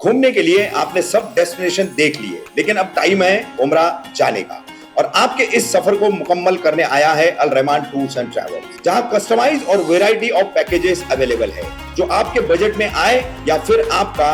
घूमने के लिए आपने सब डेस्टिनेशन देख लिए, लेकिन अब टाइम है उम्रा जाने का। और आपके इस सफर को मुकम्मल करने आया है Al Rahman tours and travels, जहां कस्टमाइज और वैरायटी ऑफ पैकेजेस अवेलेबल है जो आपके बजट में आए या फिर आपका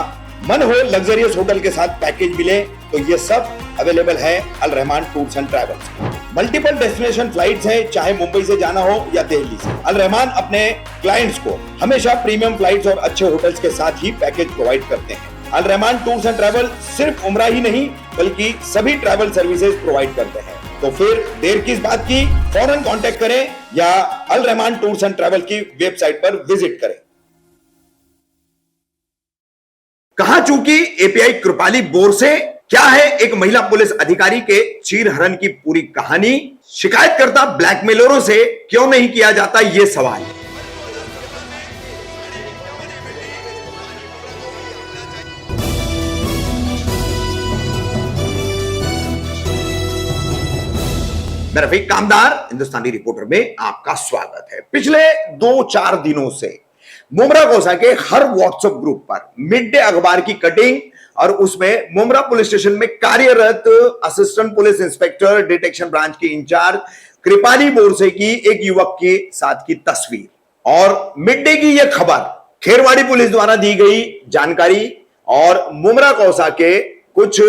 मन हो लग्जरियस होटल के साथ पैकेज मिले, तो ये सब अवेलेबल है Al Rahman tours and travels. Multiple destination flights हैं, चाहे मुंबई से जाना हो या दिल्ली से। अल रहमान अपने क्लाइंट्स को हमेशा प्रीमियम फ्लाइट्स और अच्छे होटल्स के साथ ही पैकेज प्रोवाइड करते हैं। अल रहमान टूर्स एंड ट्रैवल सिर्फ उम्रा ही नहीं बल्कि सभी ट्रैवल सर्विसेज प्रोवाइड करते हैं। तो फिर देर किस बात की, फौरन कांटेक्ट करें या अल रहमान टूर्स एंड ट्रैवल की वेबसाइट पर विजिट करें। कहां चूकी एपीआई कृपाली बोरसे, क्या है एक महिला पुलिस अधिकारी के चीरहरण की पूरी कहानी, शिकायतकर्ता ब्लैकमेलरों से क्यों नहीं किया जाता यह सवाल। मैं रफीक कामदार हिंदुस्तानी रिपोर्टर में आपका स्वागत है। पिछले 2-4 दिनों से मुमरा कोसा के हर व्हाट्सएप ग्रुप पर मिड डे अखबार की कटिंग और उसमें मुमरा पुलिस स्टेशन में कार्यरत assistant police inspector detection branch की इंचार्ज कृपाली बोरसे की एक युवक के साथ की तस्वीर और मिड डे की यह खबर खेरवाड़ी पुलिस द्वारा दी गई जानकारी और मुमरा कोसा के कुछ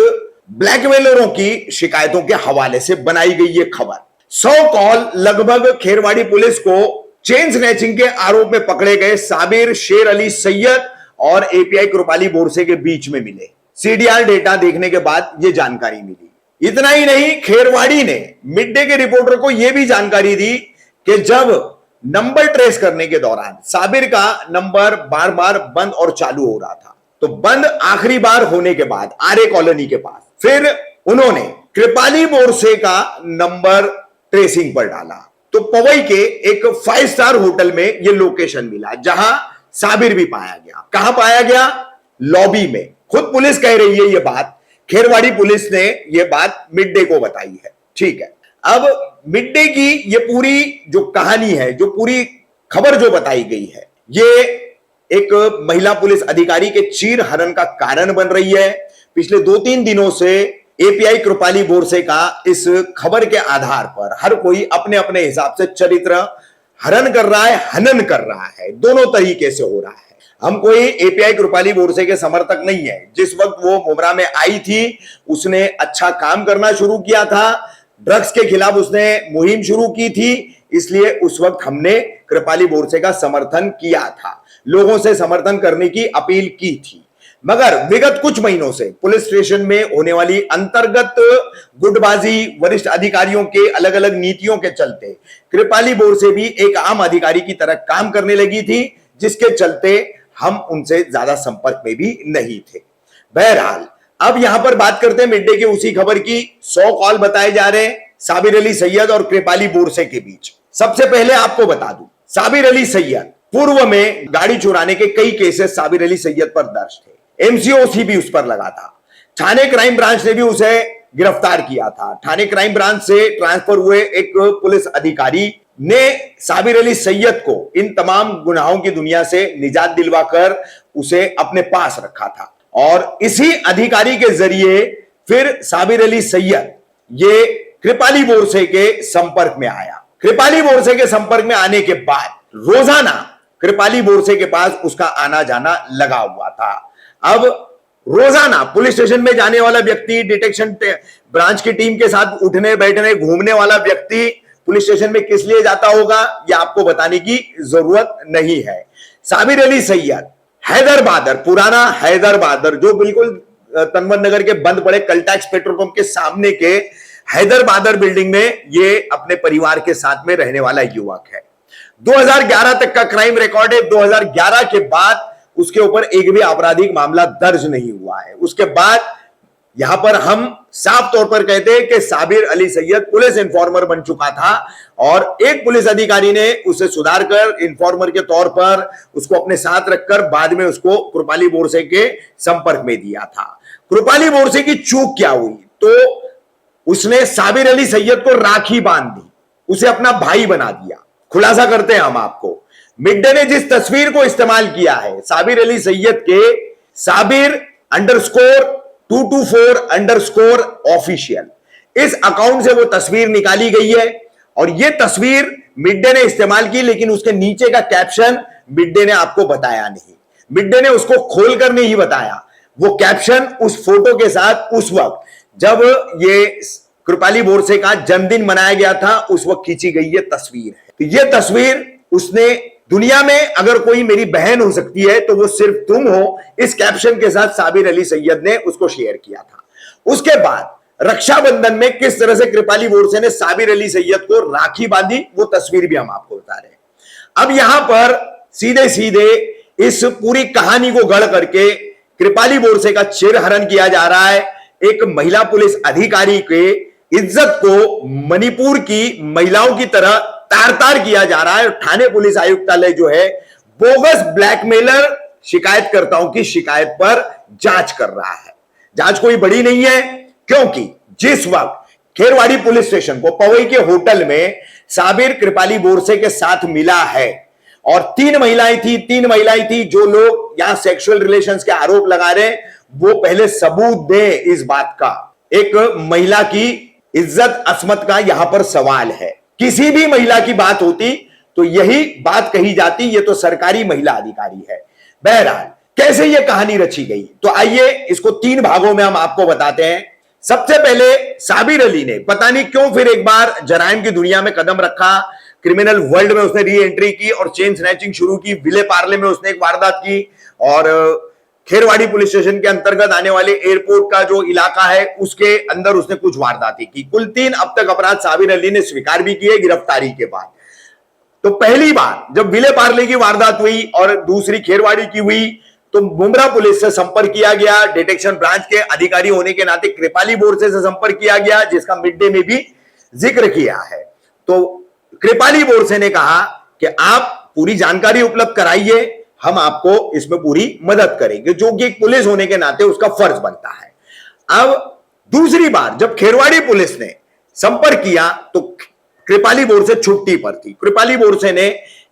ब्लैकमेलरों की शिकायतों के हवाले से बनाई गई ये खबर। 100 कॉल लगभग खेरवाड़ी पुलिस को चेन स्नैचिंग के आरोप में पकड़े गए साबिर शेर अली सैयद और एपीआई कृपाली बोरसे के बीच में मिले। सीडीआर डेटा देखने के बाद यह जानकारी मिली। इतना ही नहीं, खेरवाड़ी ने मिड डे के रिपोर्टर को यह भी जानकारी दी कि जब नंबर ट्रेस करने के दौरान साबिर का नंबर बार बार बंद और चालू हो रहा था, तो बंद आखिरी बार होने के बाद आर्य कॉलोनी के पास फिर उन्होंने कृपाली बोरसे का नंबर ट्रेसिंग पर डाला, तो पवई के एक 5 स्टार होटल में यह लोकेशन मिला जहां साबिर भी पाया गया। कहां पाया गया? लॉबी में। खुद पुलिस कह रही है यह बात, खेरवाड़ी पुलिस ने यह बात मिड डे को बताई है। ठीक है, अब मिड डे की यह पूरी जो कहानी है, जो पूरी खबर जो बताई गई है, यह एक महिला पुलिस अधिकारी के चीरहरण का कारण बन रही है। पिछले 2-3 दिनों से एपीआई कृपाली बोरसे का इस खबर के आधार पर हर कोई अपने अपने हिसाब से चरित्र हरण कर रहा है, हनन कर रहा है, दोनों तरीके से हो रहा है। हम कोई एपीआई कृपाली बोरसे के समर्थक नहीं है। जिस वक्त वो मुमरा में आई थी, उसने अच्छा काम करना शुरू किया था, ड्रग्स के खिलाफ उसने मुहिम शुरू की थी, इसलिए उस वक्त हमने कृपाली बोरसे का समर्थन किया था, लोगों से समर्थन करने की अपील की थी। मगर विगत कुछ महीनों से पुलिस स्टेशन में होने वाली अंतर्गत गुटबाजी, वरिष्ठ अधिकारियों के अलग अलग नीतियों के चलते कृपाली बोरसे भी एक आम अधिकारी की तरह काम करने लगी थी, जिसके चलते हम उनसे ज्यादा संपर्क में भी नहीं थे। बहरहाल अब यहां पर बात करते हैं मिड डे की उसी खबर की। 100 कॉल बताए जा रहे हैं साबिर अली सैयद और कृपाली बोरसे के बीच। सबसे पहले आपको बता दूं, साबिर अली सैयद पूर्व में गाड़ी चुराने के कई केसेस साबिर अली सैयद पर दर्ज थे। एमसीओसी भी उस पर लगा था। थाने क्राइम ब्रांच ने भी उसे गिरफ्तार किया था। थाने क्राइम ब्रांच से ट्रांसफर हुए एक पुलिस अधिकारी ने साबिर अली सैयद को इन तमाम गुनाहों की दुनिया से निजात दिलवाकर उसे अपने पास रखा था और इसी अधिकारी के जरिए फिर साबिर अली सैयद ये कृपाली बोरसे के संपर्क में आया। कृपाली बोरसे के संपर्क में आने के बाद रोजाना कृपाली बोरसे के पास उसका आना जाना लगा हुआ था। अब रोजाना पुलिस स्टेशन में जाने वाला व्यक्ति, डिटेक्शन ब्रांच की टीम के साथ उठने बैठने घूमने वाला व्यक्ति पुलिस स्टेशन में किस लिए जाता होगा, यह आपको बताने की जरूरत नहीं है। साबिर अली सैयद हैदर पुराना हैदर, जो बिल्कुल तनवर नगर के बंद पड़े कलटैक्स पेट्रोल पंप के सामने के हैदर बिल्डिंग में ये अपने परिवार के साथ में रहने वाला युवक है। 2011 तक का क्राइम रिकॉर्ड है। 2011 के बाद उसके ऊपर एक भी आपराधिक मामला दर्ज नहीं हुआ है। उसके बाद यहां पर हम साफ तौर पर कहते हैं कि साबिर अली सैयद पुलिस इंफॉर्मर बन चुका था और एक पुलिस अधिकारी ने उसे सुधार कर इंफॉर्मर के तौर पर उसको अपने साथ रखकर बाद में उसको कृपाली बोरसे के संपर्क में दिया था। कृपाली बोरसे की चूक क्या हुई, तो उसने साबिर अली सैयद को राखी बांध दी, उसे अपना भाई बना दिया। खुलासा करते हैं हम आपको, मिड डे ने जिस तस्वीर को इस्तेमाल किया है साबिर अली सैयद के, साबिर _224_ऑफिशियल, इस अकाउंट से वो तस्वीर निकाली गई है। और ये तस्वीर मिड डे ने इस्तेमाल की, लेकिन उसके नीचे का कैप्शन मिड डे ने आपको बताया नहीं। मिड डे ने उसको खोलकर नहीं बताया। वो कैप्शन उस फोटो के साथ उस वक्त जब ये कृपाली बोरसे का जन्मदिन मनाया गया था, उस वक्त खींची गई ये तस्वीर है। तो ये तस्वीर उसने, दुनिया में अगर कोई मेरी बहन हो सकती है तो वो सिर्फ तुम हो, इस कैप्शन के साथ साबिर अली सैयद ने उसको शेयर किया था। उसके बाद रक्षाबंधन में किस तरह से कृपाली बोरसे ने साबिर अली सैयद को राखी बांधी, वो तस्वीर भी हम आपको बता रहे हैं। अब यहां पर सीधे सीधे इस पूरी कहानी को गढ़ करके कृपाली बोरसे का चिरहरण किया जा रहा है। एक महिला पुलिस अधिकारी के इज्जत को मणिपुर की महिलाओं की तरह तार तार किया जा रहा है। और थाने पुलिस आयुक्तालय जो है बोगस ब्लैकमेलर शिकायतकर्ताओं की शिकायत पर जांच कर रहा है। जांच कोई बड़ी नहीं है, क्योंकि जिस वक्त खेरवाड़ी पुलिस स्टेशन को पवई के होटल में साबिर कृपाली बोरसे के साथ मिला है, और तीन महिलाएं थी जो लोग यहां सेक्सुअल रिलेशंस के आरोप लगा रहे हैं, वो पहले सबूत दें इस बात का। एक महिला की इज्जत अस्मत का यहां पर सवाल है। किसी भी महिला की बात होती तो यही बात कही जाती, ये तो सरकारी महिला अधिकारी है। बहरहाल कैसे ये कहानी रची गई, तो आइए इसको 3 भागों में हम आपको बताते हैं। सबसे पहले साबिर अली ने पता नहीं क्यों फिर एक बार जराइम की दुनिया में कदम रखा। क्रिमिनल वर्ल्ड में उसने री एंट्री की और चेन स्नैचिंग शुरू की। विले पार्ले में उसने एक वारदात की, और खेरवाड़ी पुलिस स्टेशन के अंतर्गत आने वाले एयरपोर्ट का जो इलाका है उसके अंदर उसने कुछ वारदातें की। कुल 3 अब तक अपराध साबिर अली ने स्वीकार भी किए गिरफ्तारी के बाद। तो पहली बार जब विले पार्ले की वारदात हुई और दूसरी खेरवाड़ी की हुई, तो मुमरा पुलिस से संपर्क किया गया। डिटेक्शन ब्रांच के अधिकारी होने के नाते कृपाली बोरसे से संपर्क किया गया, जिसका मिड डे में भी जिक्र किया है। तो कृपाली बोरसे ने कहा कि आप पूरी जानकारी उपलब्ध कराइए, हम आपको इसमें पूरी मदद करेंगे, जो कि एक पुलिस होने के नाते उसका फर्ज बनता है। अब दूसरी बार जब खेरवाड़ी पुलिस ने संपर्क किया तो कृपाली बोरसे छुट्टी पर थी। कृपाली बोरसे ने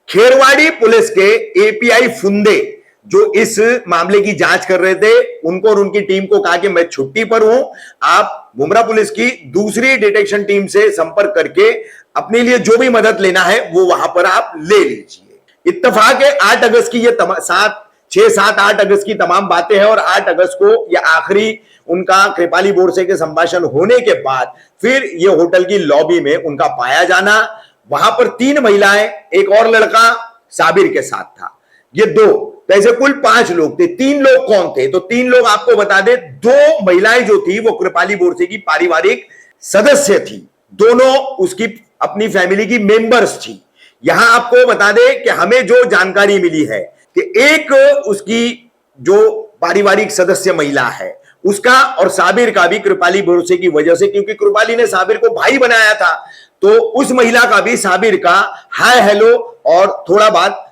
खेरवाड़ी पुलिस के एपीआई फुंदे जो इस मामले की जांच कर रहे थे, उनको और उनकी टीम को कहा कि मैं छुट्टी पर हूं, आप मुमरा पुलिस की दूसरी डिटेक्शन टीम से संपर्क करके अपने लिए जो भी मदद लेना है वो वहां पर आप ले लीजिए। इत्तेफाक है 8 अगस्त की ये 6, 7, 8 अगस्त की तमाम बातें हैं, और 8 अगस्त को यह आखिरी उनका कृपाली बोरसे के संभाषण होने के बाद फिर ये होटल की लॉबी में उनका पाया जाना। वहां पर 3 महिलाएं, एक और लड़का साबिर के साथ था, ये 2, तो ऐसे कुल 5 लोग थे। 3 लोग कौन थे, तो 3 लोग आपको बता दे। 2 महिलाएं जो थी वो कृपाली बोरसे की पारिवारिक सदस्य थी, दोनों उसकी अपनी फैमिली की मेंबर्स थी। यहां आपको बता दे कि हमें जो जानकारी मिली है कि एक उसकी जो पारिवारिक सदस्य महिला है उसका और साबिर का भी कृपाली बोरसे की वजह से, क्योंकि कृपाली ने साबिर को भाई बनाया था, तो उस महिला का भी साबिर का हाय हेलो और थोड़ा बहुत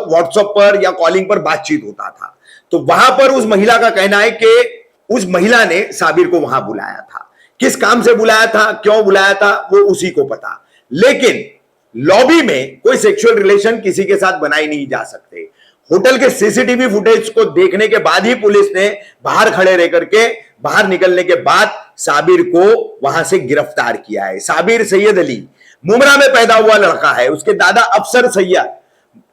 व्हाट्सएप पर या कॉलिंग पर बातचीत होता था। तो वहां पर उस महिला का कहना है कि उस महिला ने साबिर को वहां बुलाया था। किस काम से बुलाया था, क्यों बुलाया था, वो उसी को पता। लेकिन लॉबी में कोई सेक्सुअल रिलेशन किसी के साथ बनाए नहीं जा सकते। होटल के सीसीटीवी फुटेज को देखने के बाद ही पुलिस ने बाहर खड़े रह करके बाहर निकलने के बाद साबिर को वहां से गिरफ्तार किया है। साबिर सैयद अली मुमरा में पैदा हुआ लड़का है। उसके दादा अफसर सैयद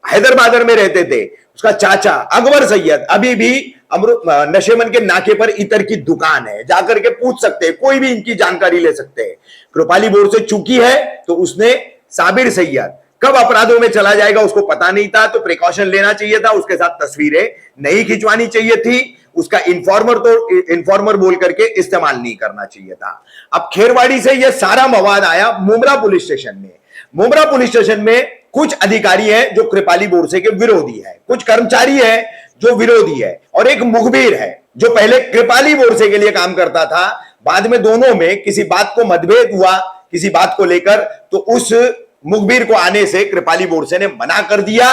हैदराबाद में रहते थे। उसका चाचा अकबर सैयद अभी भी नशेमन के नाके पर इतर की दुकान है, जाकर के पूछ सकते हैं, कोई भी इनकी जानकारी ले सकते हैं। कृपाली बोरसे चूकी है तो उसने साबिर सैयद कब अपराधों में चला जाएगा उसको पता नहीं था, तो प्रिकॉशन लेना चाहिए था, उसके साथ तस्वीरें नहीं खिंचवानी चाहिए थी, उसका इन्फॉर्मर बोल करके इस्तेमाल नहीं करना चाहिए था। अब खेरवाड़ी से यह सारा मवाद आया मुमरा पुलिस स्टेशन में। मुमरा पुलिस स्टेशन में कुछ अधिकारी हैं जो कृपाली बोरसे के विरोधी है, कुछ कर्मचारी हैं जो विरोधी है, और एक मुखबिर है जो पहले कृपाली बोरसे के लिए काम करता था। बाद में दोनों में किसी बात को मतभेद हुआ, किसी बात को लेकर, तो उस मुखबिर को आने से कृपाली बोरसे ने मना कर दिया।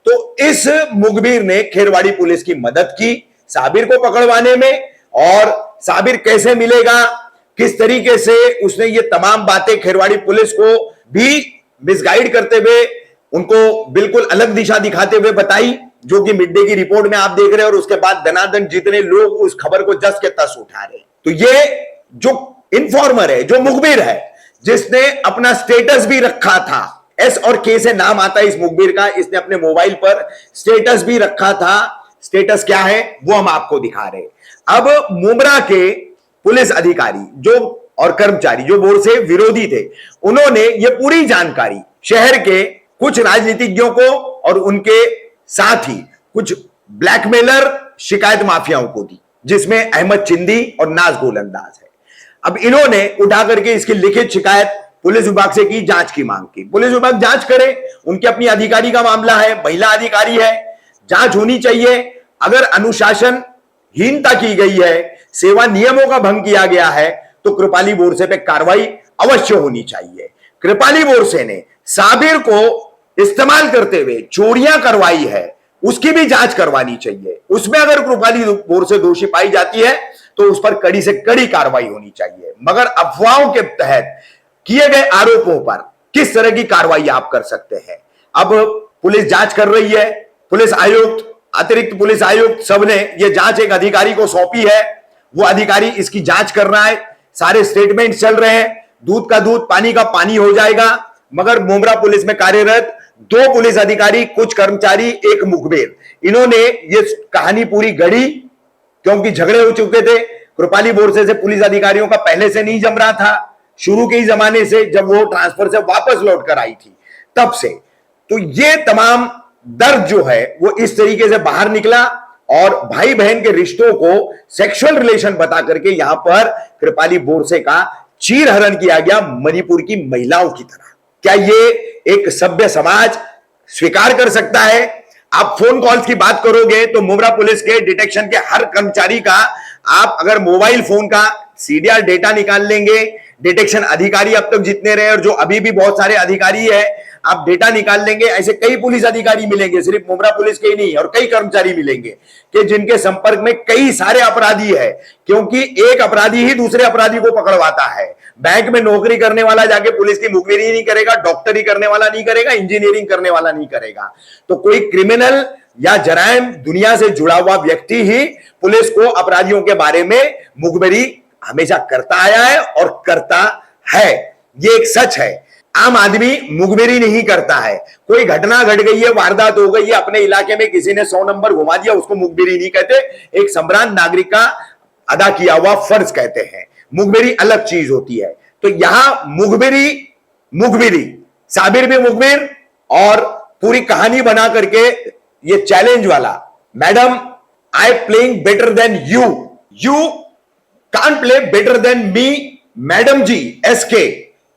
तो इस मुखबिर ने खेरवाड़ी पुलिस की मदद की साबिर को पकड़वाने में, और साबिर कैसे मिलेगा, किस तरीके से उसने ये तमाम बातें खेरवाड़ी पुलिस को भी मिसगाइड करते हुए, उनको बिल्कुल अलग दिशा दिखाते हुए बताई, जो कि मिड डे की रिपोर्ट में आप देख रहे हैं, और उसके बाद दनादन जितने लोग उस खबर को जस के तस उठा रहे हैं। तो ये जो इन्फॉर्मर है, जो मुखबिर है, जिसने अपना स्टेटस भी रखा था, एस और के से नाम आता है इस मुखबिर का, इसने अपने मोबाइल पर स्टेटस भी रखा था। स्टेटस क्या है वो हम आपको दिखा रहे हैं। अब मुमरा के पुलिस अधिकारी जो और कर्मचारी जो बोर्ड से विरोधी थे, उन्होंने ये पूरी जानकारी शहर के कुछ राजनीतिज्ञों को और उनके साथ ही कुछ ब्लैकमेलर शिकायत माफियाओं को दी, जिसमें अहमद चिंदी और नाज गोलंदाज है। अब इन्होंने उठा करके इसकी लिखित शिकायत पुलिस विभाग से की, जांच की मांग की। पुलिस विभाग जांच करे, उनके अपनी अधिकारी का मामला है, महिला अधिकारी है, जांच होनी चाहिए। अगर अनुशासनहीनता की गई है, सेवा नियमों का भंग किया गया है, तो कृपाली बोरसे पे कार्रवाई अवश्य होनी चाहिए। कृपाली बोरसे ने साबिर को इस्तेमाल करते हुए चोरियां करवाई है, उसकी भी जांच करवानी चाहिए। उसमें अगर कृपाली बोरसे दोषी पाई जाती है तो उस पर कड़ी से कड़ी कार्रवाई होनी चाहिए। मगर अफवाहों के तहत किए गए आरोपों पर किस तरह की कार्रवाई आप कर सकते हैं? अब पुलिस जांच कर रही है, पुलिस आयुक्त, अतिरिक्त पुलिस आयुक्त, सबने ये जांच एक अधिकारी को सौंपी है, वो अधिकारी इसकी जांच कर रहा है। सारे स्टेटमेंट चल रहे हैं, दूध का दूध पानी का पानी हो जाएगा। मगर मुमरा पुलिस में कार्यरत 2 पुलिस अधिकारी, कुछ कर्मचारी, एक मुखबिर, इन्होंने ये कहानी पूरी गढ़ी, क्योंकि झगड़े हो चुके थे। कृपाली बोरसे से पुलिस अधिकारियों का पहले से नहीं जम रहा था, शुरू के ही जमाने से, जब वो ट्रांसफर से वापस लौट कर आई थी तब से। तो ये तमाम दर्द जो है वो इस तरीके से बाहर निकला और भाई बहन के रिश्तों को सेक्सुअल रिलेशन बता करके यहां पर कृपाली बोरसे का चीरहरण किया गया मणिपुर की महिलाओं की तरह। क्या ये एक सभ्य समाज स्वीकार कर सकता है? आप फोन कॉल्स की बात करोगे तो मुमरा पुलिस के डिटेक्शन के हर कर्मचारी का आप अगर मोबाइल फोन का सीडीआर डेटा निकाल लेंगे, डिटेक्शन अधिकारी अब तक जितने रहे और जो अभी भी बहुत सारे अधिकारी है, आप डेटा निकाल लेंगे, ऐसे कई पुलिस अधिकारी मिलेंगे, सिर्फ मुमरा पुलिस के ही नहीं, और कई कर्मचारी मिलेंगे कि जिनके संपर्क में कई सारे अपराधी है। क्योंकि एक अपराधी ही दूसरे अपराधी को पकड़वाता है। बैंक में नौकरी करने वाला जाके पुलिस की मुखबिरी नहीं करेगा, डॉक्टरी करने वाला नहीं करेगा, इंजीनियरिंग करने वाला नहीं करेगा। तो कोई क्रिमिनल या जराइम दुनिया से जुड़ा हुआ व्यक्ति ही पुलिस को अपराधियों के बारे में मुखबिरी हमेशा करता आया है और करता है। ये एक सच है। आम आदमी मुखबिरी नहीं करता है। कोई घटना घट गई है, वारदात हो गई है अपने इलाके में, किसी ने 100 नंबर घुमा दिया, उसको मुखबिरी नहीं कहते, एक सम्राट नागरिक का अदा किया हुआ फर्ज कहते हैं। मुखबिरी अलग चीज होती है। तो यहां मुखबिरी साबिर भी मुखबिर और पूरी कहानी बना करके ये चैलेंज वाला, madam I playing better than you can't play better than me madam ji एसके,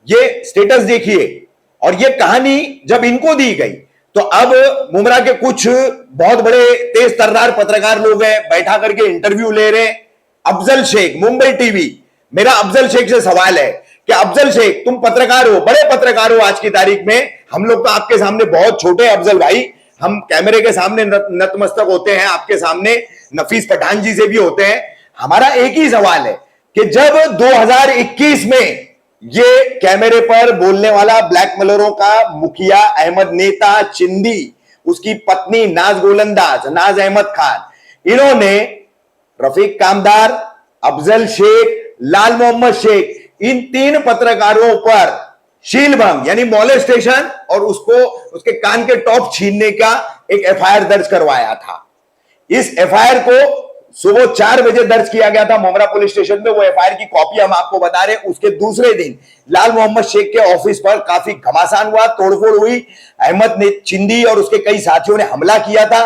ये स्टेटस देखिए। और ये कहानी जब इनको दी गई तो अब मुमरा के कुछ बहुत बड़े तेज तर्रार पत्रकार लोग हैं, बैठा करके इंटरव्यू ले रहे हैं। अफजल शेख, मुंबई टीवी, मेरा अफजल शेख से सवाल है कि अफजल शेख तुम पत्रकार हो, बड़े पत्रकार हो आज की तारीख में, हम लोग तो आपके सामने बहुत छोटे हैं अफजल भाई, हम कैमरे के सामने नतमस्तक होते हैं, आपके सामने नफीस पठान जी से भी होते हैं। हमारा एक ही सवाल है कि जब 2021 में ये कैमरे पर बोलने वाला ब्लैकमेलरों का मुखिया अहमद नेता चिंदी, उसकी पत्नी नाज गोलंदाज, नाज अहमद खान, इन्होंने रफीक कामदार, अफजल शेख, लाल मोहम्मद शेख, इन 3 पत्रकारों पर शीलभंग यानी मॉलेस्टेशन और उसको उसके कान के टॉप छीनने का एक एफआईआर दर्ज करवाया था। इस एफआईआर को सुबह 4 बजे दर्ज किया गया था मुमरा पुलिस स्टेशन में। वो एफआईआर की कॉपी हम आपको बता रहे हैं। उसके दूसरे दिन लाल मोहम्मद शेख के ऑफिस पर काफी घमासान हुआ, तोड़फोड़ हुई। अहमद ने चिंदी और उसके कई साथियों ने हमला किया था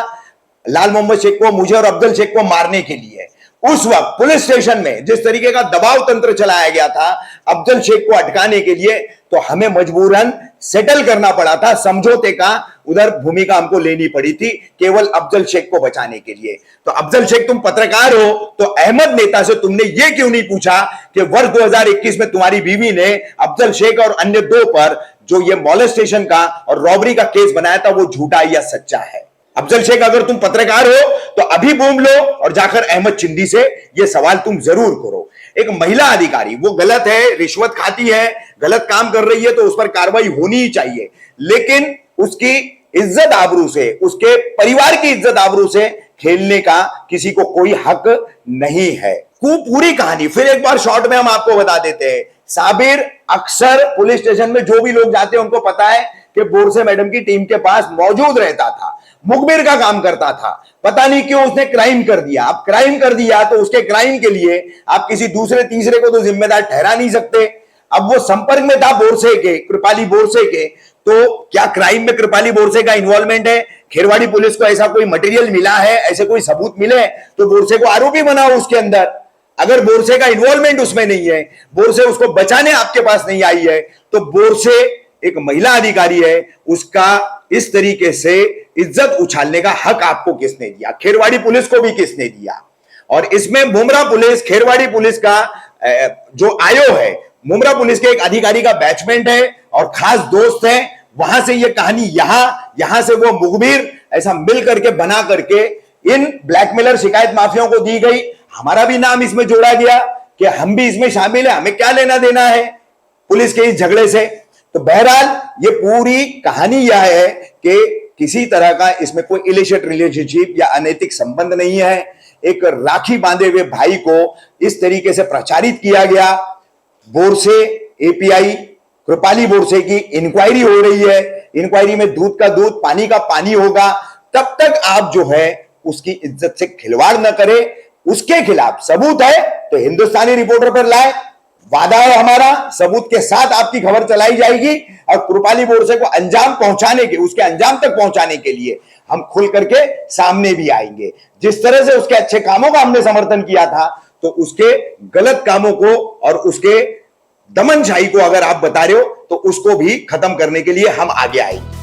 लाल मोहम्मद शेख को, मुझे और अफजल शेख को मारने के लिए। उस वक्त पुलिस स्टेशन में जिस तरीके का दबाव तंत्र चलाया गया था अफजल शेख को अटकाने के लिए, तो हमें मजबूरन सेटल करना पड़ा था, समझौते का उधर भूमिका हमको लेनी पड़ी थी केवल अफजल शेख को बचाने के लिए। तो अफजल शेख तुम पत्रकार हो, तो अहमद नेता से तुमने ये क्यों नहीं पूछा कि वर्ष 2021 में तुम्हारी बीवी ने अफजल शेख और अन्य 2 पर जो ये मॉलेस्टेशन का और रॉबरी का केस बनाया था वो झूठा या सच्चा है? अफजल शेख अगर तुम पत्रकार हो तो अभी बूम लो और जाकर अहमद चिंदी से यह सवाल तुम जरूर करो। एक महिला अधिकारी, वो गलत है, रिश्वत खाती है, गलत काम कर रही है, तो उस पर कार्रवाई होनी ही चाहिए, लेकिन उसकी इज्जत आबरू से, उसके परिवार की इज्जत आबरू से खेलने का किसी को कोई हक नहीं है। पूरी कहानी फिर एक बार शॉर्ट में हम आपको बता देते हैं। साबिर अक्सर पुलिस स्टेशन में जो भी लोग जाते हैं उनको पता है कि बोरसे मैडम की टीम के पास मौजूद रहता था, मुखबिर का काम करता था। पता नहीं क्यों उसने क्राइम कर दिया। अब क्राइम कर दिया तो उसके क्राइम के लिए आप किसी दूसरे तीसरे को तो जिम्मेदार ठहरा नहीं सकते। अब वो संपर्क में था बोरसे के, कृपाली बोरसे के, तो क्या क्राइम में कृपाली बोरसे का इन्वॉल्वमेंट है? खेरवाड़ी पुलिस को ऐसा कोई मटेरियल मिला है, ऐसे कोई सबूत मिले तो बोरसे को आरोपी बनाओ उसके अंदर। अगर बोरसे का इन्वॉल्वमेंट उसमें नहीं है, बोरसे उसको बचाने आपके पास नहीं आई है, तो बोरसे एक महिला अधिकारी है, उसका इस तरीके से इज्जत उछालने का हक आपको किसने दिया? खेरवाड़ी पुलिस को भी किसने दिया? और इसमें मुमरा पुलिस, खेरवाड़ी पुलिस का जो आयो है, मुमरा पुलिस के एक अधिकारी का बैचमेंट है और खास दोस्त है। वहां से ये कहानी यहां से वो मुखबिर ऐसा मिल करके बना करके इन ब्लैकमेलर शिकायत माफियाओं को दी गई। हमारा भी नाम इसमें जोड़ा गया कि हम भी इसमें शामिल है, हमें क्या लेना देना है पुलिस के इस झगड़े से। तो बहरहाल ये पूरी कहानी यह है कि किसी तरह का इसमें कोई इलिसिट रिलेशनशिप या अनैतिक संबंध नहीं है। एक राखी बांधे हुए भाई को इस तरीके से प्रचारित किया गया। बोरसे एपीआई कृपाली बोरसे की इंक्वायरी हो रही है, इंक्वायरी में दूध का दूध पानी का पानी होगा। तब तक आप जो है उसकी इज्जत से खिलवाड़ न करें। उसके खिलाफ सबूत है तो हिंदुस्तानी रिपोर्टर पर लाए, वादा है हमारा, सबूत के साथ आपकी खबर चलाई जाएगी और कृपाली बोरसे को अंजाम पहुंचाने के, उसके अंजाम तक पहुंचाने के लिए हम खुल करके सामने भी आएंगे। जिस तरह से उसके अच्छे कामों का हमने समर्थन किया था, तो उसके गलत कामों को और उसके दमनशाही को अगर आप बता रहे हो तो उसको भी खत्म करने के लिए हम आगे आएंगे।